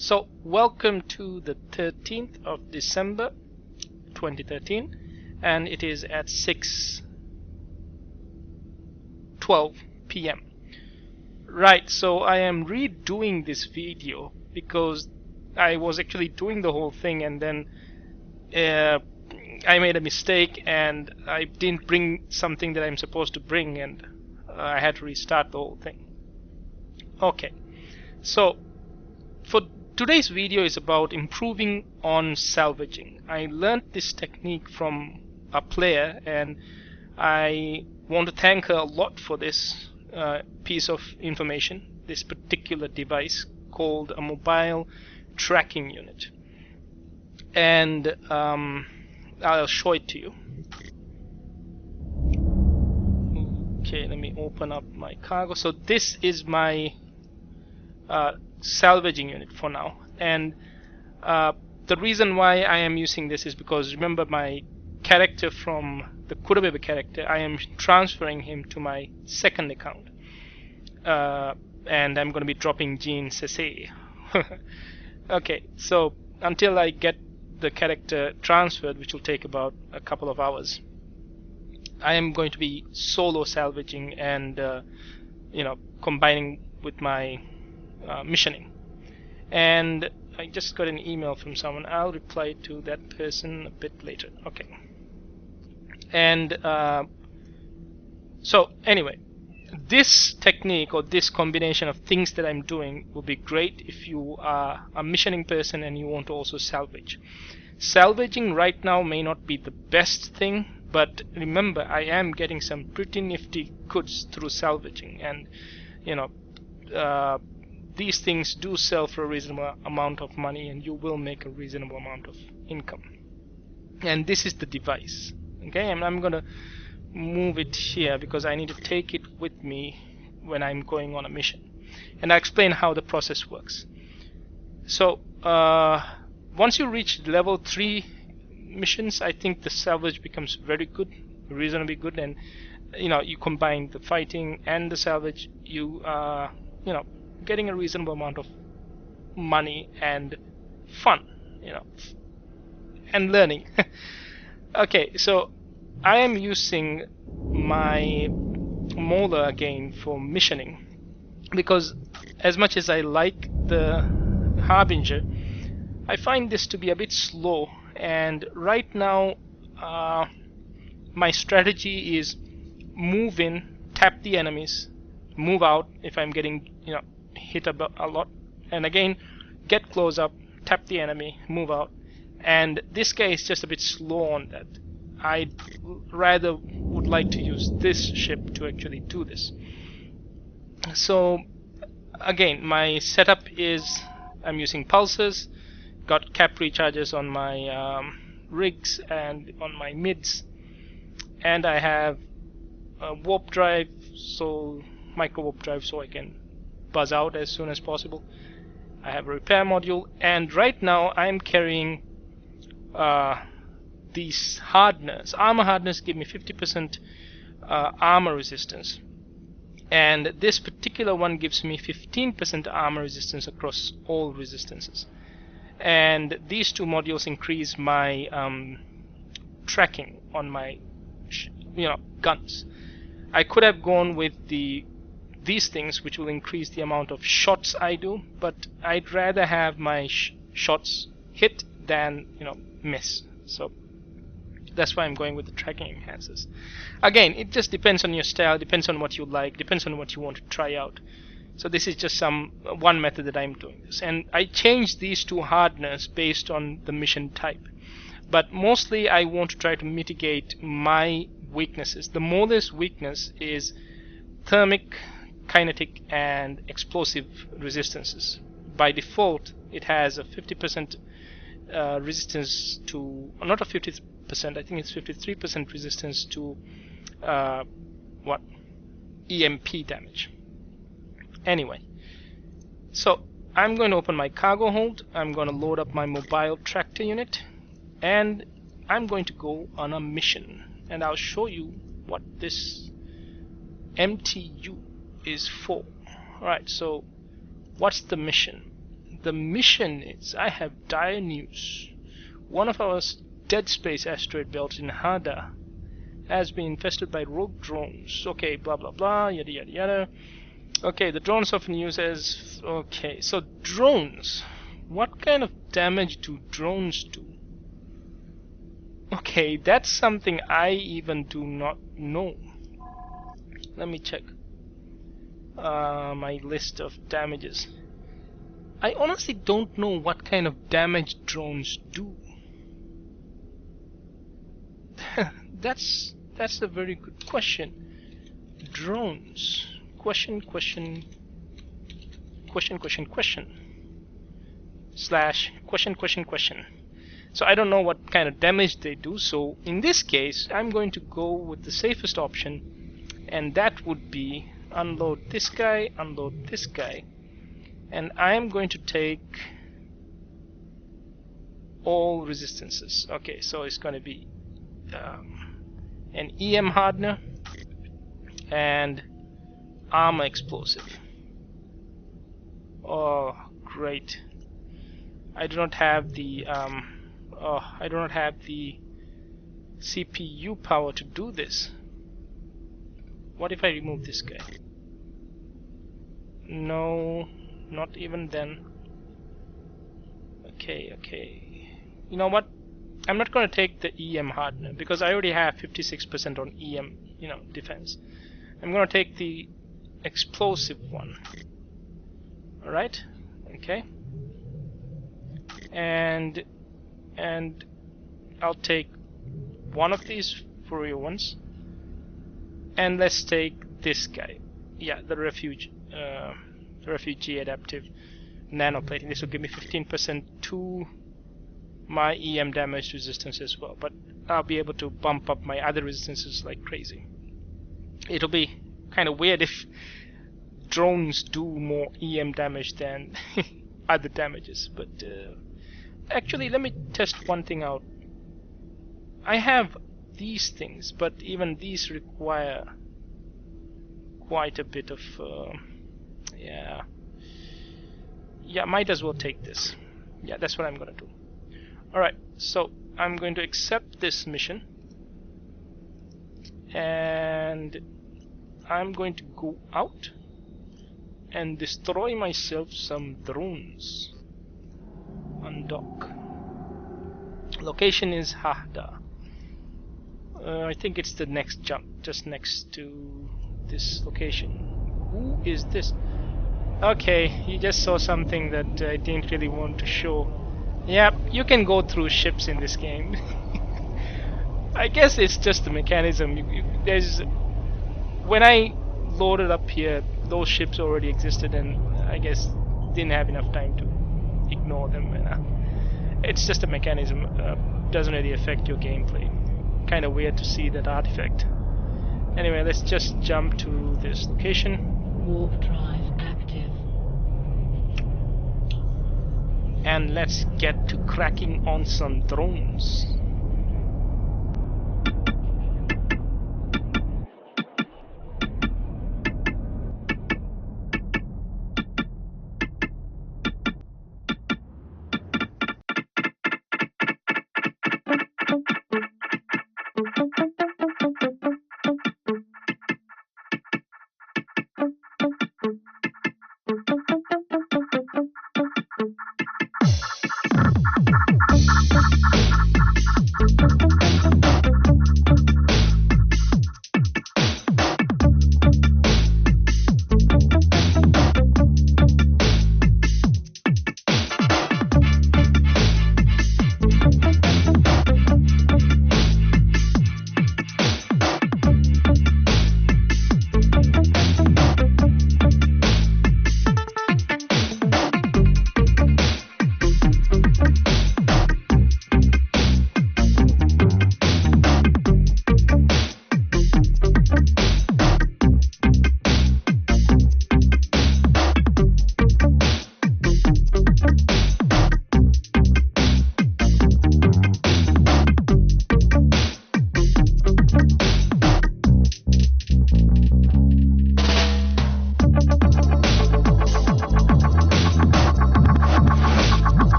So welcome to the 13th of December 2013, and it is at 6:12 p.m. Right, so I am redoing this video because I was actually doing the whole thing and then I made a mistake and I didn't bring something that I'm supposed to bring, and I had to restart the whole thing. Okay, so for today's video is about improving on salvaging. I learned this technique from a player and I want to thank her a lot for this piece of information, this particular device called a mobile tracking unit. And I'll show it to you. Okay, let me open up my cargo. So this is my salvaging unit for now, and the reason why I am using this is because, remember, my character from the Kurabebe character, I am transferring him to my second account, and I'm going to be dropping Jean Sese. Okay, so until I get the character transferred, which will take about a couple of hours, I am going to be solo salvaging and combining with my missioning. And I just got an email from someone. I'll reply to that person a bit later. Okay. And so anyway, this technique or this combination of things that I'm doing will be great if you are a missioning person and you want to also salvage. Salvaging right now may not be the best thing, but remember, I am getting some pretty nifty goods through salvaging, and these things do sell for a reasonable amount of money and you will make a reasonable amount of income. And this is the device. Okay, and I'm gonna move it here because I need to take it with me when I'm going on a mission, and I'll explain how the process works. So once you reach level 3 missions, I think the salvage becomes very good, reasonably good, and you combine the fighting and the salvage, you are getting a reasonable amount of money and fun, and learning. Okay, so I am using my Mola again for missioning because, as much as I like the Harbinger, I find this to be a bit slow, and right now my strategy is move in, tap the enemies, move out if I'm getting hit a lot, and again get close up, tap the enemy, move out. And this guy is just a bit slow on that. I rather would like to use this ship to actually do this. So again, my setup is I'm using pulsers, got cap recharges on my rigs and on my mids, and I have a warp drive, so micro warp drive, so I can buzz out as soon as possible. I have a repair module, and right now I'm carrying these hardeners. Armor hardeners give me 50% armor resistance, and this particular one gives me 15% armor resistance across all resistances. And these two modules increase my tracking on my guns. I could have gone with these things, which will increase the amount of shots I do, but I'd rather have my shots hit than miss. So that's why I'm going with the tracking enhancers. Again, it just depends on your style, depends on what you like, depends on what you want to try out. So this is just one method that I'm doing this, and I changed these two hardeners based on the mission type. But mostly I want to try to mitigate my weaknesses. The Mola's weakness is thermic, kinetic, and explosive resistances. By default, it has a 50% resistance to, not a 50%, I think it's 53% resistance to EMP damage. Anyway, so I'm going to open my cargo hold, I'm going to load up my mobile tractor unit, and I'm going to go on a mission, and I'll show you what this MTU is for. Alright, so what's the mission? The mission is, I have dire news. One of our dead space asteroid belts in Hada has been infested by rogue drones. Okay, blah blah blah, yada yada yada. Okay, the drones often used as... Okay, so drones. What kind of damage do drones do? Okay, that's something I even do not know. Let me check my list of damages. I honestly don't know what kind of damage drones do. That's a very good question. Drones. Question. Slash question. So I don't know what kind of damage they do. So in this case, I'm going to go with the safest option, and that would be unload this guy, and I'm going to take all resistances. Okay, so it's going to be an EM hardener and armor explosive. Oh, great! I do not have the CPU power to do this. What if I remove this guy? No, not even then. Okay. You know what? I'm not going to take the EM hardener because I already have 56% on EM, defense. I'm going to take the explosive one. Alright? Okay. And I'll take one of these furrier ones, and let's take this guy. Yeah, the refugee adaptive nanoplating. This will give me 15% to my EM damage resistance as well, but I'll be able to bump up my other resistances like crazy. It'll be kind of weird if drones do more EM damage than other damages, but actually let me test one thing out. I have these things, but even these require quite a bit of yeah, might as well take this. Yeah, that's what I'm gonna do. Alright, so I'm going to accept this mission, and I'm going to go out and destroy myself some drones. Undock. Location is Hahda. I think it's the next jump, just next to this location. Who is this? Okay, you just saw something that I didn't really want to show. Yep, you can go through ships in this game. I guess it's just the mechanism. There's when I loaded up here, those ships already existed, and I guess didn't have enough time to ignore them. And it's just a mechanism. Doesn't really affect your gameplay. Kind of weird to see that artifact. Anyway, let's just jump to this location. Warp drive active. And let's get to cracking on some drones.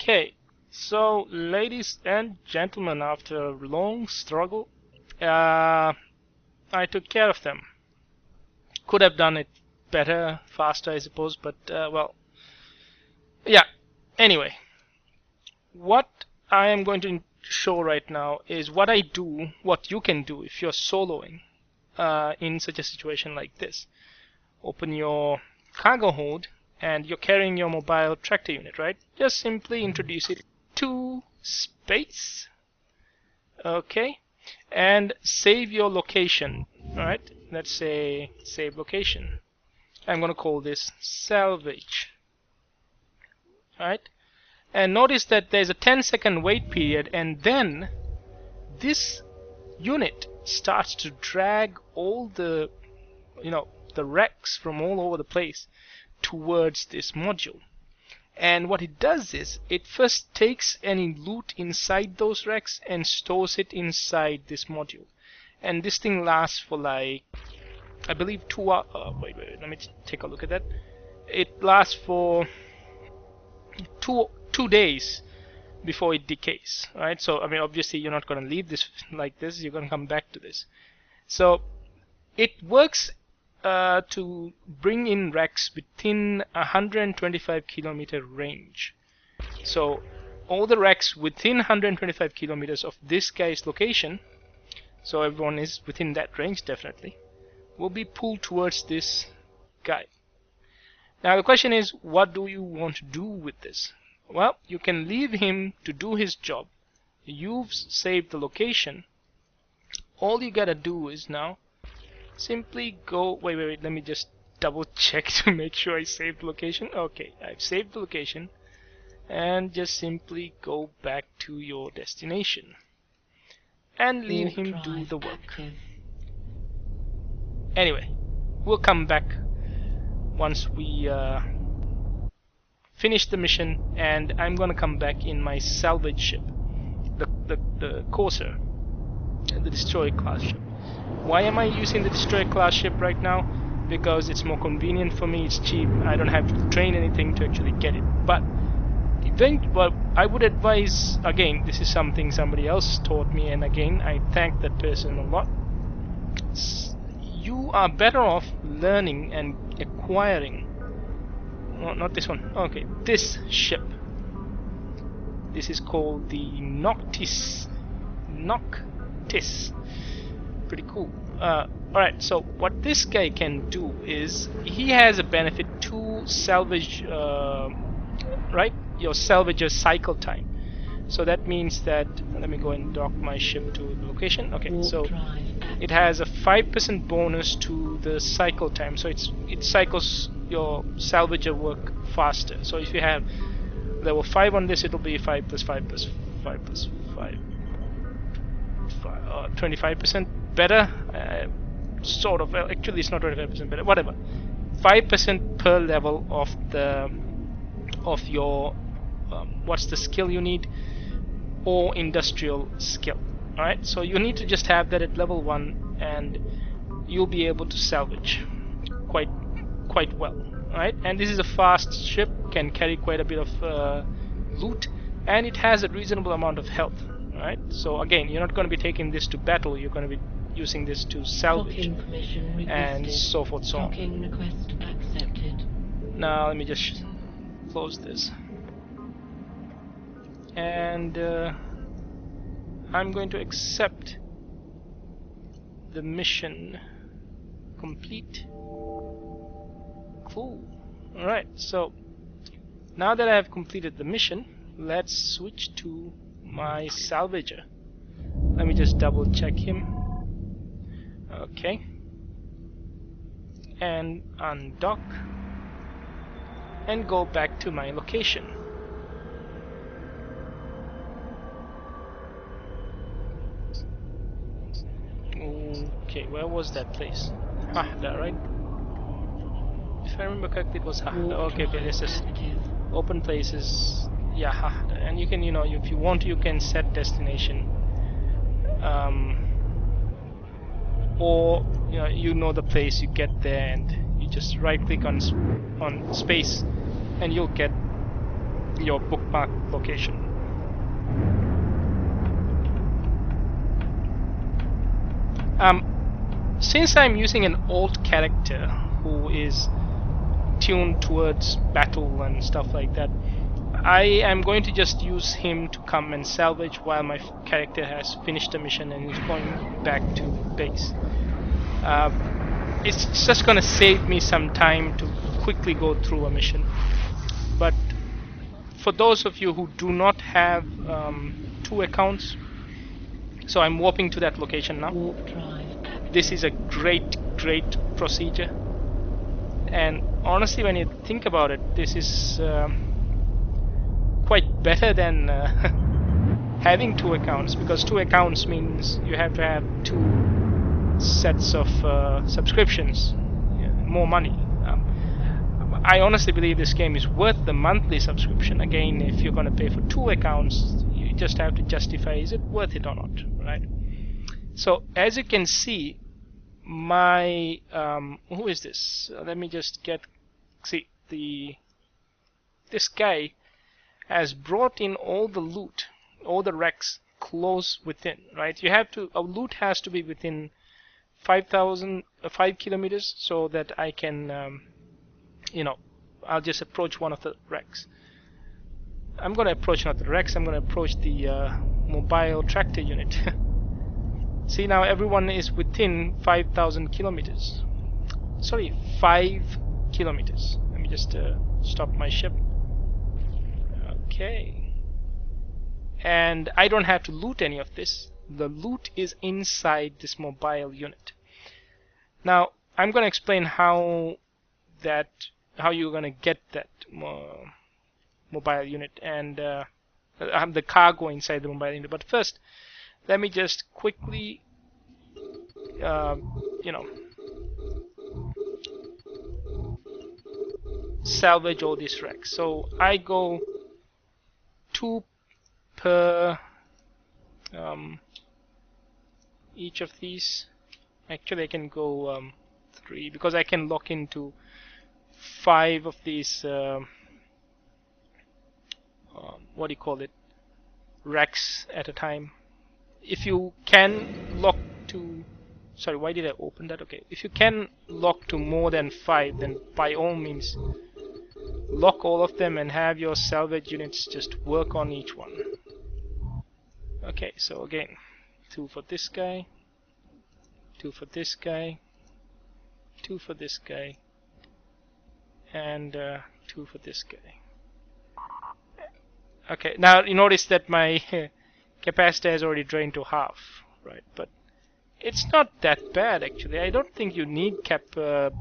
Okay, so ladies and gentlemen, after a long struggle, I took care of them. Could have done it better, faster, I suppose, but well, yeah. Anyway, what I am going to show right now is what I do, what you can do if you're soloing in such a situation like this. Open your cargo hold and you're carrying your mobile tractor unit, right? Just simply introduce it to space, okay, and save your location. Alright, let's say save location. I'm gonna call this salvage. Alright, and notice that there's a 10-second wait period, and then this unit starts to drag all the the wrecks from all over the place towards this module. And what it does is it first takes any loot inside those wrecks and stores it inside this module. And this thing lasts for like, I believe 2 hours. Wait, let me take a look at that. It lasts for two days before it decays, right? So I mean, obviously you're not going to leave this like this. You're going to come back to this. So it works to bring in wrecks within 125 kilometer range. So all the wrecks within 125 kilometers of this guy's location, so everyone is within that range definitely, will be pulled towards this guy. Now the question is, what do you want to do with this? Well, you can leave him to do his job. You've saved the location. All you gotta do is now simply go, wait, let me just double check to make sure I saved the location. Okay, I've saved the location, and just simply go back to your destination and leave him do the work. Active. Anyway, we'll come back once we finish the mission, and I'm gonna come back in my salvage ship, the Corsair, the destroyer class ship. Why am I using the destroyer class ship right now? Because it's more convenient for me, it's cheap, I don't have to train anything to actually get it. But I would advise, again, this is something somebody else taught me, and again, I thank that person a lot. You are better off learning and acquiring, no, not this one, okay, this ship. This is called the Noctis. Pretty cool. Alright, so what this guy can do is he has a benefit to salvage, right? Your salvager's cycle time. So that means that, let me go and dock my ship to the location. Okay, so it has a 5% bonus to the cycle time. So it cycles your salvager work faster. So if you have level 5 on this, it'll be 5 plus 5 plus 5 plus 5. 25% better, sort of. Well, actually it's not 25% better, whatever. 5% per level of your what's the skill you need, or industrial skill. Alright, so you need to just have that at level 1 and you'll be able to salvage quite well. Alright, and this is a fast ship, can carry quite a bit of loot, and it has a reasonable amount of health. Alright, so again, you're not going to be taking this to battle, you're going to be using this to salvage and so forth, so on. Docking request accepted. Now let me just close this, and I'm going to accept the mission complete. Cool. Alright, so now that I have completed the mission, let's switch to my salvager. Let me just double check him. Okay, and undock and go back to my location. Okay, where was that place? Hahda, right? If I remember correctly, it was Hahda. Okay, this is open places. Yeah, Hahda. And you can, if you want to, you can set destination. Or you know the place, you get there and you just right click on space and you'll get your bookmark location. Since I'm using an alt character who is tuned towards battle and stuff like that, I am going to just use him to come and salvage while my character has finished the mission and is going back to base. It's just going to save me some time to quickly go through a mission. But for those of you who do not have 2 accounts, so I'm warping to that location now. Warp drive. This is a great procedure, and honestly, when you think about it, this is quite better than having 2 accounts, because 2 accounts means you have to have 2 sets of subscriptions, more money. I honestly believe this game is worth the monthly subscription. Again, if you're going to pay for 2 accounts, you just have to justify, is it worth it or not, right? So as you can see, my who is this? Let me just see this guy has brought in all the loot, all the wrecks close within, right? You have to, a loot has to be within 5 kilometers, so that I can I'll just approach one of the wrecks. I'm going to approach not the wrecks, I'm going to approach the mobile tractor unit. See, now everyone is within 5,000 kilometers. Sorry, 5 kilometers. Let me just stop my ship. Okay. And I don't have to loot any of this. The loot is inside this mobile unit. Now, I'm going to explain how you're going to get that mobile unit and the cargo inside the mobile unit. But first, let me just quickly, salvage all these wrecks. So I go 2 per each of these. Actually, I can go 3 because I can lock into 5 of these. What do you call it? Racks at a time. If you can lock to, sorry, why did I open that? Okay, if you can lock to more than 5, then by all means lock all of them and have your salvage units just work on each one. Okay, so again, 2 for this guy, 2 for this guy, 2 for this guy, and 2 for this guy. Okay, now you notice that my capacitor has already drained to half, right? But it's not that bad actually. I don't think you need cap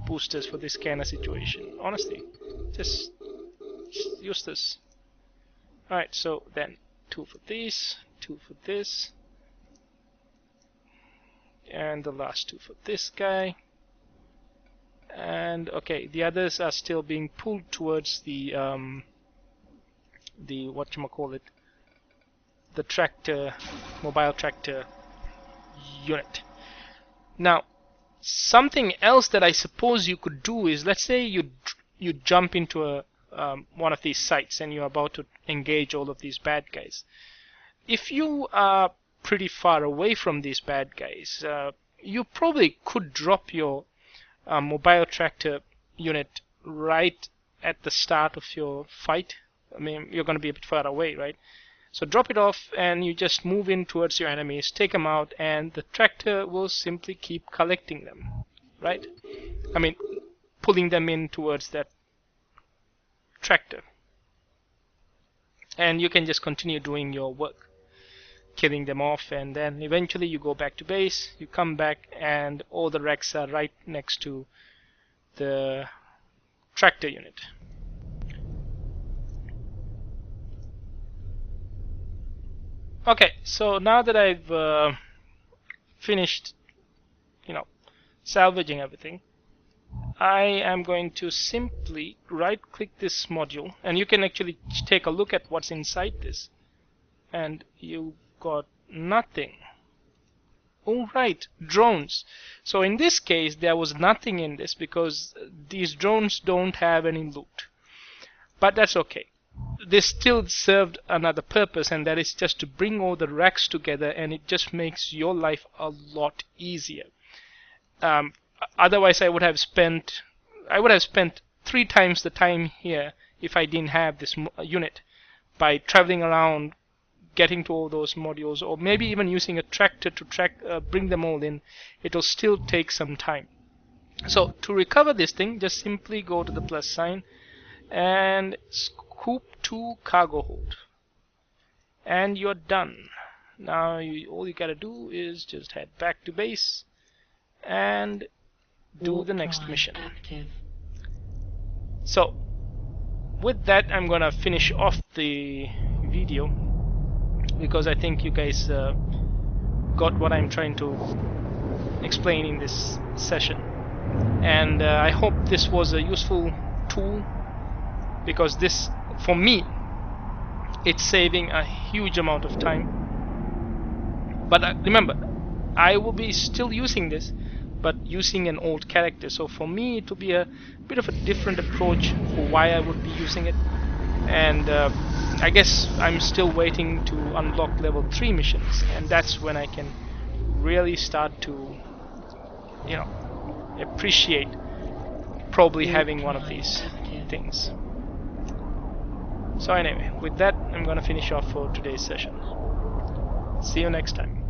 boosters for this kind of situation. Honestly, just use this. Alright, so then 2 for these, 2 for this, and the last 2 for this guy. And okay, the others are still being pulled towards the whatchamacallit, the tractor, mobile tractor unit. Now, something else that I suppose you could do is, let's say you jump into a one of these sites and you're about to engage all of these bad guys. If you are pretty far away from these bad guys, you probably could drop your mobile tractor unit right at the start of your fight. I mean, you're going to be a bit far away, right? So drop it off and you just move in towards your enemies, take them out, and the tractor will simply keep collecting them, right? I mean, pulling them in towards that tractor. And you can just continue doing your work, killing them off, and then eventually you go back to base, you come back, and all the wrecks are right next to the tractor unit. Okay, so now that I've finished, salvaging everything, I am going to simply right-click this module, and you can actually take a look at what's inside this, and you got nothing. Alright, drones. So in this case, there was nothing in this because these drones don't have any loot. But that's okay. this still served another purpose, and that is just to bring all the racks together, and it just makes your life a lot easier. Otherwise, I would have spent 3 times the time here if I didn't have this unit, by traveling around, getting to all those modules, or maybe even using a tractor to bring them all in. It will still take some time. So to recover this thing, just simply go to the plus sign and scoop to cargo hold, and you're done. Now all you gotta do is just head back to base and do Warp the next drive mission. active. So with that, I'm gonna finish off the video, because I think you guys got what I'm trying to explain in this session, and I hope this was a useful tool, because this, for me, it's saving a huge amount of time. But remember, I will be still using this, but using an old character, so for me it will be a bit of a different approach for why I would be using it. And I guess I'm still waiting to unlock level 3 missions, and that's when I can really start to, you know, appreciate probably having one of these things. So anyway, with that, I'm gonna finish off for today's session. See you next time.